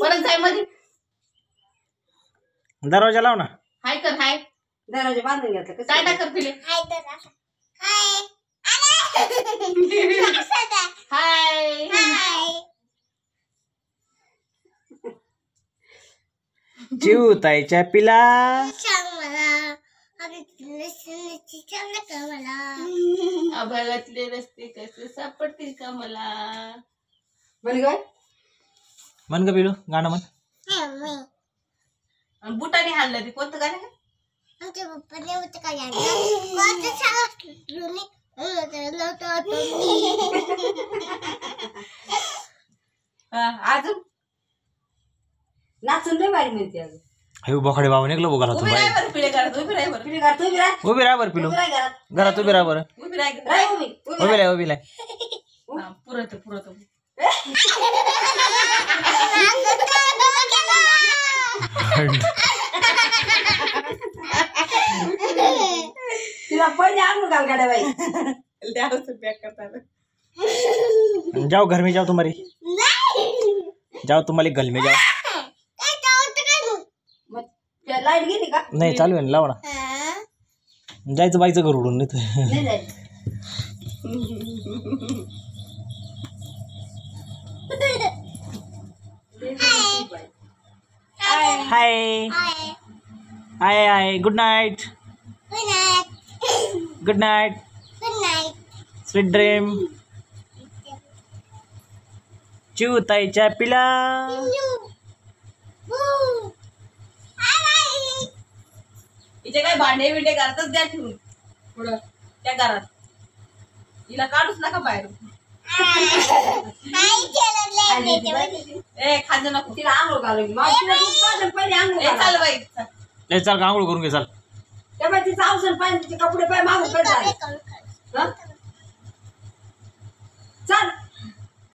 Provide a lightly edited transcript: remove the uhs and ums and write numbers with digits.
परत जाय मध्ये दरवाजा लाव ना. हाय कर हाय दरवाजा बांधून घेतला कसं टाटा कर पिले हाय चिवताईच्या पिला आभाळातले रस्ते कसे सापडतील का मला म्हण ग म्हण ग पिलू गाणं म्हण. बुटाने हाणलं ते कोणतं गाणं आहे? आमच्या पप्पाने होतं काय अजून नाचून नाही बारी म्हणते अजून हे बोखाडे बाबा निघलो बघा उभी राह बरं पिळे घरात उभी राह बरं पिढी घरात उभी राह उभी राहा बरं पिलू उभी राह घरात घरात उभी राहा बरं. उभी राह राह उभी उभी राहा उभी राहा. पुरत पुरत तिला पहिले आणून घाल गाड्या बाई जाओ घर में जाओ तुम्हारी जाओ तुम्हारी घर में जाओ. लाईट गेली का नाही चालू आहे ना लावा ना. जायचं बाईचं घर उडून नाही तर. नाही जायचं hi hi hi good night good night sweet dream. चिवताईच्या पिला इथे काय भांडे बिंडे घरातच द्या ठेवून पुढं त्या घरात हिला काढूच नका बाहेर ए खाजू नको तिला आंघोळ घालून पहिले आंघोळ ए चाल बाई चाल का आंघोळ करून घे चाल. त्या बाई तिचं औषध पाहिजे तिचे कपडे पाय मागून